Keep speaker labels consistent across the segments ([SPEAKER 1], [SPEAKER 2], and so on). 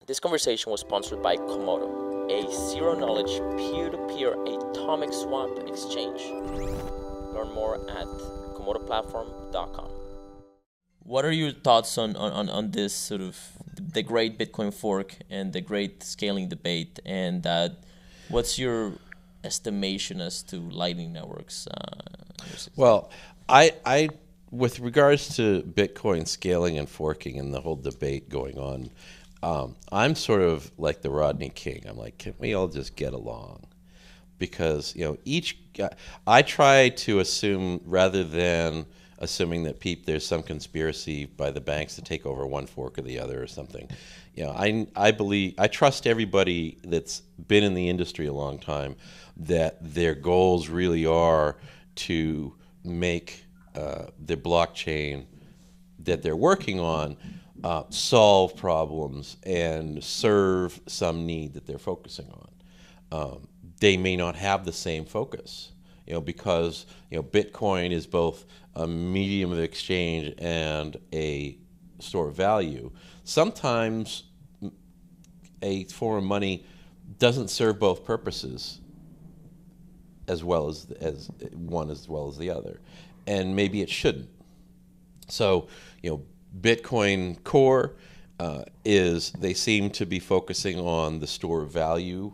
[SPEAKER 1] This conversation was sponsored by Komodo, a zero-knowledge peer-to-peer atomic swap exchange. Learn more at komodoplatform.com. What are your thoughts on this sort of the great Bitcoin fork and the great scaling debate? And what's your estimation as to Lightning Networks?
[SPEAKER 2] Well, I with regards to Bitcoin scaling and forking and the whole debate going on, I'm sort of like the Rodney King. I'm like, can we all just get along? Because I try to assume rather than assuming that there's some conspiracy by the banks to take over one fork or the other or something. I trust everybody that's been in the industry a long time that their goals really are to make the blockchain that they're working on solve problems and serve some need that they're focusing on. They may not have the same focus, because Bitcoin is both a medium of exchange and a store of value. Sometimes a form of money doesn't serve both purposes as well as one as well as the other, and maybe it shouldn't. So, Bitcoin Core they seem to be focusing on the store of value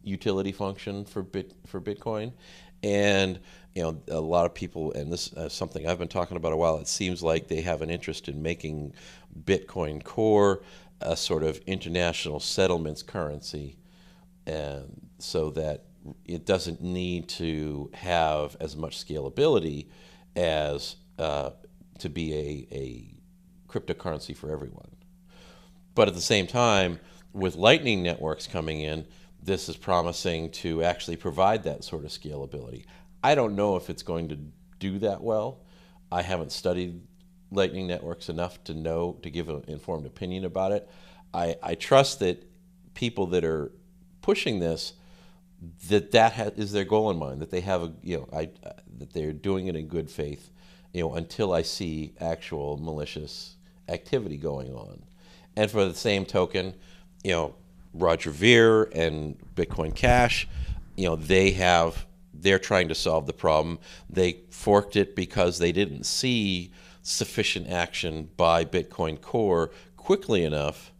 [SPEAKER 2] utility function for Bitcoin, and a lot of people, and this is something I've been talking about a while. It seems like they have an interest in making Bitcoin Core a sort of international settlements currency, and so that it doesn't need to have as much scalability as to be a cryptocurrency for everyone. But at the same time, with Lightning networks coming in, this is promising to actually provide that sort of scalability. I don't know if it's going to do that well. I haven't studied Lightning networks enough to give an informed opinion about it. I trust that people that are pushing this, that is their goal in mind, that they have that they're doing it in good faith, until I see actual malicious activity going on. And for the same token, Roger Ver and Bitcoin Cash, they're trying to solve the problem. They forked it because they didn't see sufficient action by Bitcoin Core quickly enough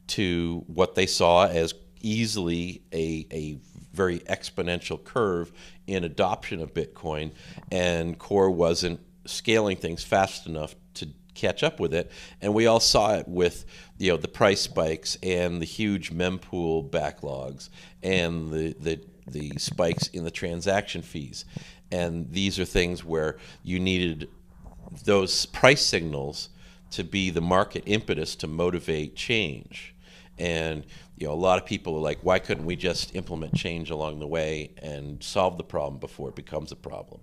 [SPEAKER 2] to what they saw as easily a very exponential curve in adoption of Bitcoin, and Core wasn't scaling things fast enough to catch up with it. And we all saw it with the price spikes and the huge mempool backlogs and the spikes in the transaction fees. And these are things where you needed those price signals to be the market impetus to motivate change. And a lot of people are like, why couldn't we just implement change along the way and solve the problem before it becomes a problem?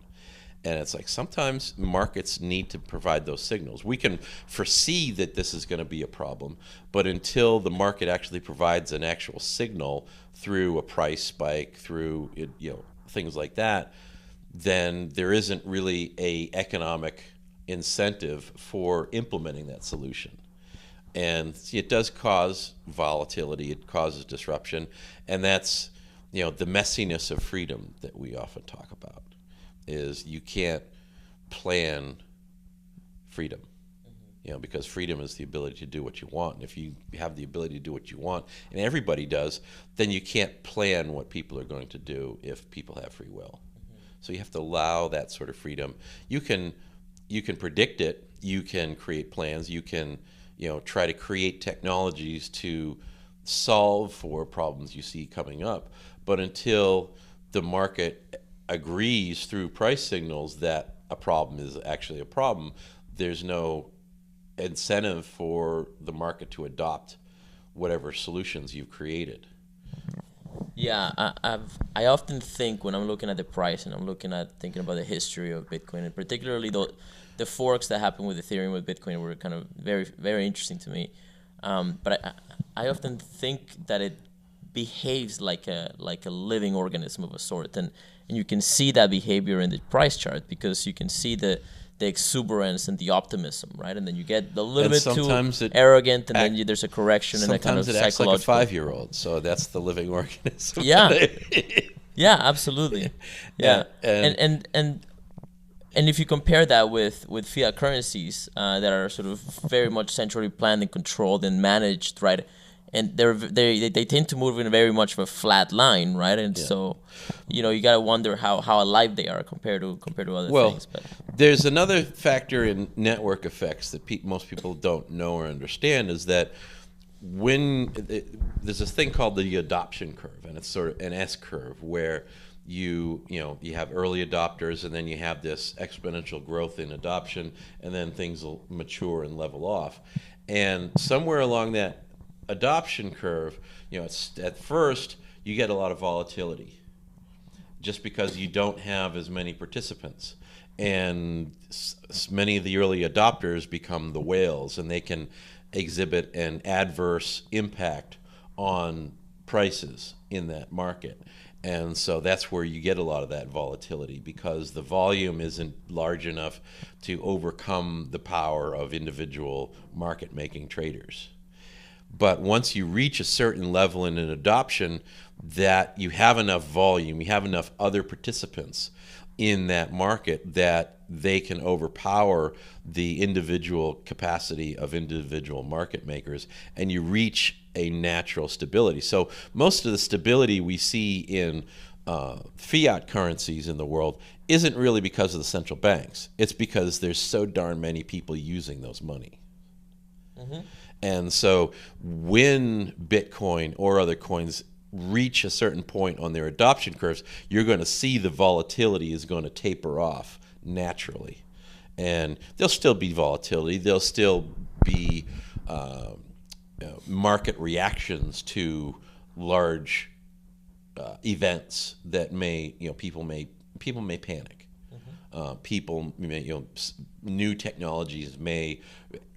[SPEAKER 2] And it's like, sometimes markets need to provide those signals. We can foresee that this is going to be a problem, but until the market actually provides an actual signal through a price spike, through things like that, then there isn't really a economic incentive for implementing that solution. And it does cause volatility, it causes disruption, and that's the messiness of freedom that we often talk about. Is you can't plan freedom, because freedom is the ability to do what you want. And if you have the ability to do what you want, and everybody does, then you can't plan what people are going to do if people have free will. So you have to allow that sort of freedom. You can predict it. You can create plans. You can try to create technologies to solve for problems you see coming up. But until the market agrees through price signals that a problem is actually a problem, there's no incentive for the market to adopt whatever solutions you've created.
[SPEAKER 1] Yeah, I often think when I'm looking at the price and I'm thinking about the history of Bitcoin, and particularly the forks that happened with Ethereum with Bitcoin were kind of very, very interesting to me. But I often think that it behaves like a living organism of a sort, and you can see that behavior in the price chart, because you can see the the exuberance and the optimism, right? And then you get a little bit too arrogant, and then there's a correction and a kind of
[SPEAKER 2] sometimes it acts like a
[SPEAKER 1] psychological.
[SPEAKER 2] 5-year-old, so that's the living organism.
[SPEAKER 1] Yeah. Yeah, absolutely. Yeah. And if you compare that with fiat currencies that are sort of very much centrally planned and controlled and managed, right? And they tend to move in very much of a flat line, right? And so, you gotta wonder how alive they are compared to other things. But
[SPEAKER 2] there's another factor in network effects that most people don't know or understand, is that there's this thing called the adoption curve, and it's sort of an S curve where you have early adopters, and then you have this exponential growth in adoption, and then things will mature and level off. And somewhere along that adoption curve, it's, at first you get a lot of volatility just because you don't have as many participants, and many of the early adopters become the whales, and they can exhibit an adverse impact on prices in that market. And so that's where you get a lot of that volatility, because the volume isn't large enough to overcome the power of individual market-making traders. But once you reach a certain level in an adoption, that you have enough volume, you have enough other participants in that market that they can overpower the individual capacity of individual market makers, and you reach a natural stability. So most of the stability we see in fiat currencies in the world isn't really because of the central banks. It's because there's so darn many people using those money. Mm-hmm. And so when Bitcoin or other coins reach a certain point on their adoption curves, you're going to see the volatility is going to taper off naturally. And there'll still be volatility. There'll still be market reactions to large events that people may panic. New technologies may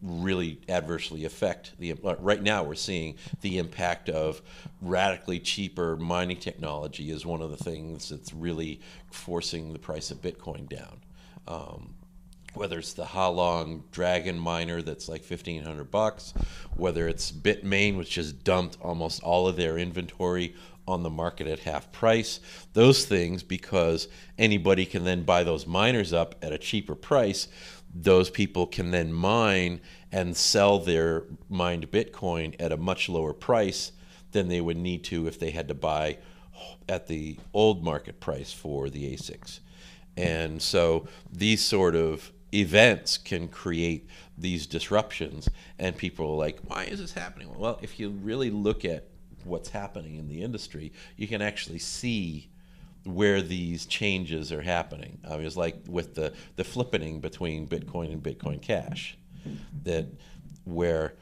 [SPEAKER 2] really adversely affect right now we're seeing the impact of radically cheaper mining technology is one of the things that's really forcing the price of Bitcoin down. Whether it's the Halong Dragon miner that's like $1,500, whether it's Bitmain, which has dumped almost all of their inventory on the market at half price. Those things, because anybody can then buy those miners up at a cheaper price, those people can then mine and sell their mined Bitcoin at a much lower price than they would need to if they had to buy at the old market price for the ASICs. And so these sort of events can create these disruptions, and people are like, why is this happening? Well, if you really look at what's happening in the industry, you can actually see where these changes are happening. I mean, it's like with the flippening between Bitcoin and Bitcoin Cash, that where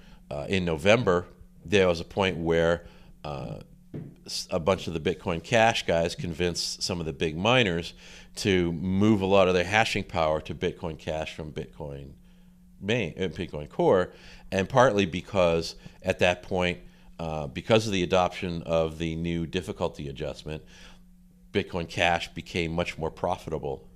[SPEAKER 2] in November there was a point where a bunch of the Bitcoin Cash guys convinced some of the big miners to move a lot of their hashing power to Bitcoin Cash from Bitcoin Core, and partly because at that point, because of the adoption of the new difficulty adjustment, Bitcoin Cash became much more profitable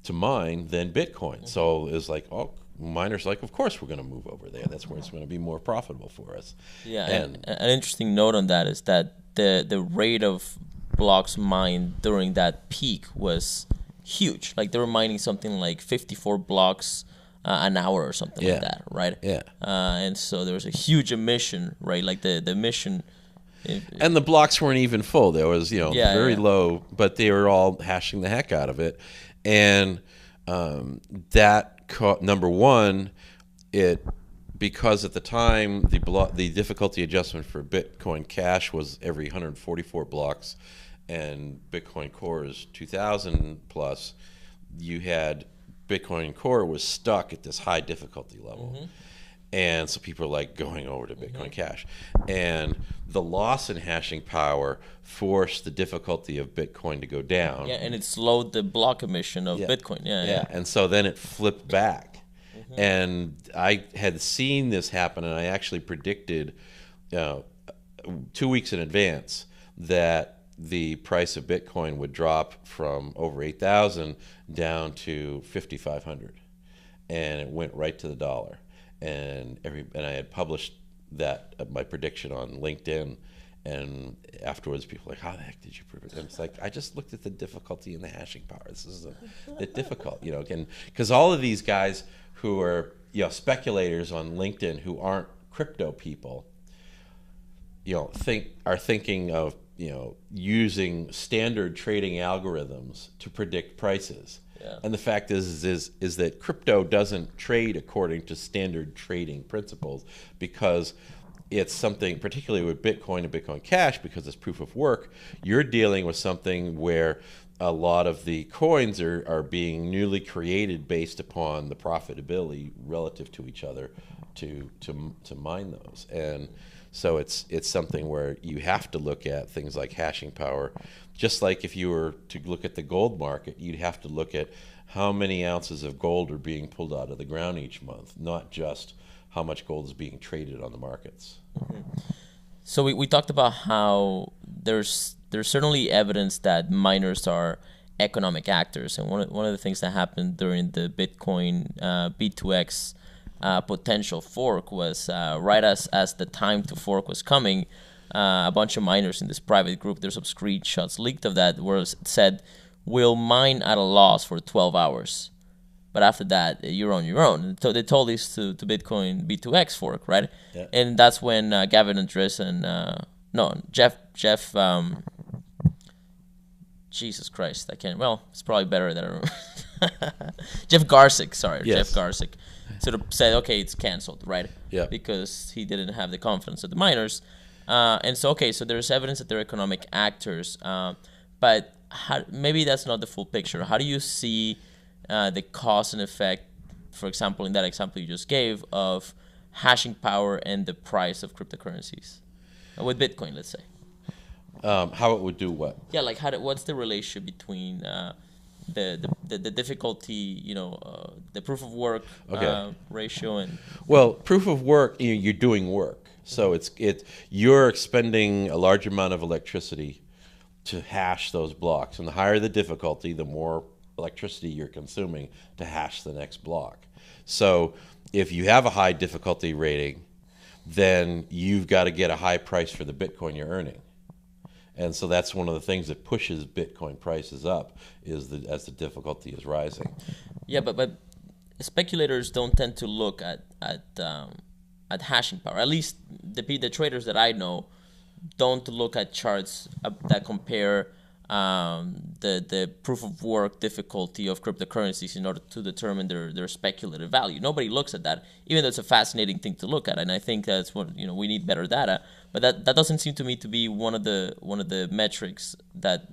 [SPEAKER 2] to mine than Bitcoin. So it was like, oh, miners like, of course we're going to move over there. That's where it's going to be more profitable for us.
[SPEAKER 1] Yeah, and an interesting note on that is that the rate of blocks mined during that peak was huge. Like they were mining something like 54 blocks an hour or something like that, right?
[SPEAKER 2] Yeah.
[SPEAKER 1] And so there was a huge emission, right? Like the emission.
[SPEAKER 2] And the blocks weren't even full. There was, very low, but they were all hashing the heck out of it. And number one, because at the time the difficulty adjustment for Bitcoin Cash was every 144 blocks, and Bitcoin Core is 2,000 plus. You had Bitcoin Core was stuck at this high difficulty level. And so people are like going over to Bitcoin Cash. And the loss in hashing power forced the difficulty of Bitcoin to go down.
[SPEAKER 1] Yeah, and it slowed the block emission of Bitcoin. Yeah.
[SPEAKER 2] And so then it flipped back. And I had seen this happen, and I actually predicted 2 weeks in advance that the price of Bitcoin would drop from over 8,000 down to 5,500. and it went right to the dollar. And I had published that my prediction on LinkedIn, and afterwards people were like, how the heck did you prove it? And it's like, I just looked at the difficulty in the hashing power. This is a bit difficult, you know, because all of these guys who are, you know, speculators on LinkedIn who aren't crypto people, you know, are thinking of, you know, using standard trading algorithms to predict prices.
[SPEAKER 1] Yeah.
[SPEAKER 2] And the fact is that crypto doesn't trade according to standard trading principles, because it's something, particularly with Bitcoin and Bitcoin Cash, because it's proof of work, you're dealing with something where a lot of the coins are being newly created based upon the profitability relative to each other to mine those. And so it's something where you have to look at things like hashing power. Just like if you were to look at the gold market, you'd have to look at how many ounces of gold are being pulled out of the ground each month, not just how much gold is being traded on the markets.
[SPEAKER 1] Mm-hmm. So we talked about how there's certainly evidence that miners are economic actors, and one of the things that happened during the Bitcoin B2X potential fork was right as the time to fork was coming, a bunch of miners in this private group, there's some screenshots leaked of that, where it said, we'll mine at a loss for 12 hours. But after that, you're on your own. So they told this to Bitcoin B2X fork, right?
[SPEAKER 2] Yeah.
[SPEAKER 1] And that's when Gavin Andres and Jeff. Jesus Christ, I can't. Well, it's probably better that I remember. Jeff Garsick, sorry,
[SPEAKER 2] yes.
[SPEAKER 1] Jeff Garsick, sort of said, okay, it's canceled, right?
[SPEAKER 2] Yeah.
[SPEAKER 1] Because he didn't have the confidence of the miners, and so so there's evidence that they're economic actors, but maybe that's not the full picture. How do you see the cause and effect, for example, in that example you just gave, of hashing power and the price of cryptocurrencies with Bitcoin, let's say?
[SPEAKER 2] How it would do what?
[SPEAKER 1] Yeah, like what's the relationship between the difficulty, you know, the proof of work ratio and?
[SPEAKER 2] Well, proof of work, you're doing work, so you're expending a large amount of electricity to hash those blocks, and the higher the difficulty, the more electricity you're consuming to hash the next block. So if you have a high difficulty rating, then you've got to get a high price for the Bitcoin you're earning. And so that's one of the things that pushes Bitcoin prices up, is as the difficulty is rising.
[SPEAKER 1] Yeah, but speculators don't tend to look at hashing power. At least the traders that I know don't look at charts that compare the proof of work difficulty of cryptocurrencies in order to determine their speculative value. Nobody looks at that, even though it's a fascinating thing to look at, and I think that's what, you know, we need better data. But that doesn't seem to me to be one of the metrics that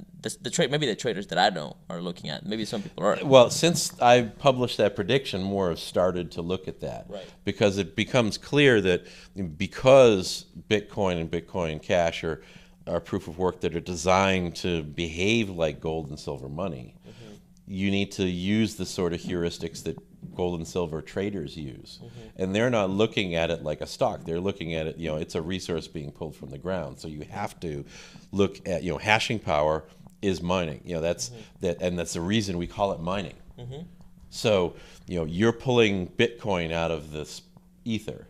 [SPEAKER 1] maybe the traders that I know are looking at. Maybe some people are.
[SPEAKER 2] Well, since I published that prediction, more have started to look at that,
[SPEAKER 1] right?
[SPEAKER 2] Because it becomes clear that because Bitcoin and Bitcoin Cash are proof of work that are designed to behave like gold and silver money, mm-hmm. you need to use the sort of heuristics that gold and silver traders use. Mm-hmm. And they're not looking at it like a stock. They're looking at it, you know, it's a resource being pulled from the ground. So you have to look at, you know, hashing power is mining. You know, that's mm-hmm. and that's the reason we call it mining. Mm-hmm. So, you know, you're pulling Bitcoin out of this ether,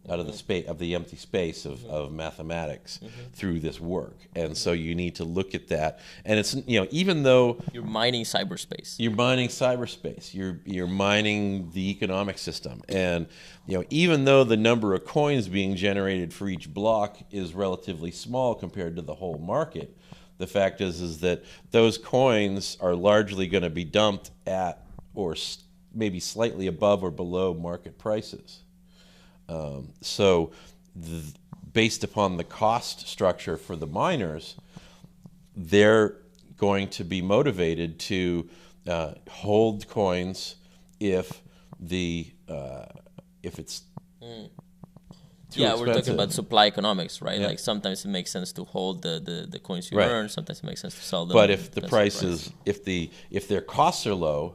[SPEAKER 2] out of the space, of the empty space of mathematics, mm-hmm. through this work. And so you need to look at that. And it's, you know, even though
[SPEAKER 1] you're mining cyberspace,
[SPEAKER 2] you're mining the economic system. And, you know, even though the number of coins being generated for each block is relatively small compared to the whole market, the fact is that those coins are largely going to be dumped at or maybe slightly above or below market prices. So based upon the cost structure for the miners, they're going to be motivated to hold coins if it's too
[SPEAKER 1] expensive. We're talking about supply economics, right?
[SPEAKER 2] Yeah.
[SPEAKER 1] Like sometimes it makes sense to hold the coins you
[SPEAKER 2] right.
[SPEAKER 1] earn. Sometimes it makes sense to sell them.
[SPEAKER 2] But if the prices, if their costs are low,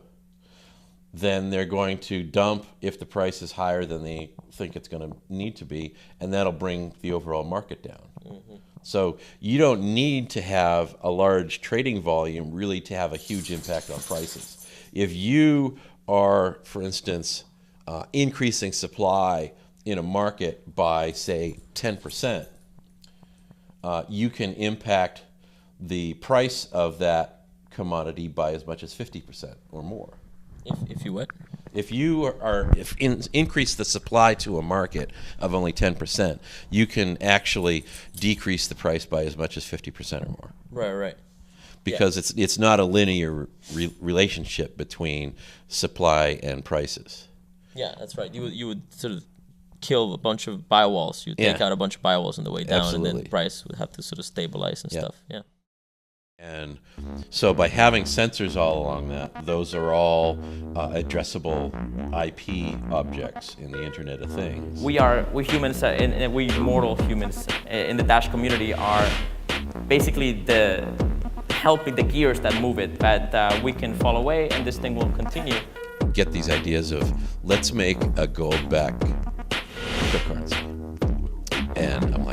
[SPEAKER 2] then they're going to dump if the price is higher than they think it's going to need to be, and that'll bring the overall market down. Mm-hmm. So you don't need to have a large trading volume really to have a huge impact on prices. If you are, for instance, increasing supply in a market by, say, 10%, you can impact the price of that commodity by as much as 50% or more.
[SPEAKER 1] If you what?
[SPEAKER 2] If you increase the supply to a market of only 10%, you can actually decrease the price by as much as 50% or more.
[SPEAKER 1] Right.
[SPEAKER 2] Because it's not a linear relationship between supply and prices.
[SPEAKER 1] Yeah, that's right. You would sort of kill a bunch of buy walls. You take out a bunch of buy walls on the way down,
[SPEAKER 2] Absolutely.
[SPEAKER 1] and then the price would have to sort of stabilize and stuff. Yeah.
[SPEAKER 2] And so by having sensors all along that, those are all addressable IP objects in the Internet of Things.
[SPEAKER 1] We humans, and we mortal humans in the Dash community are basically helping the gears that move it, that we can fall away and this thing will continue.
[SPEAKER 2] Get these ideas of, let's make a gold-backed cryptocurrency. And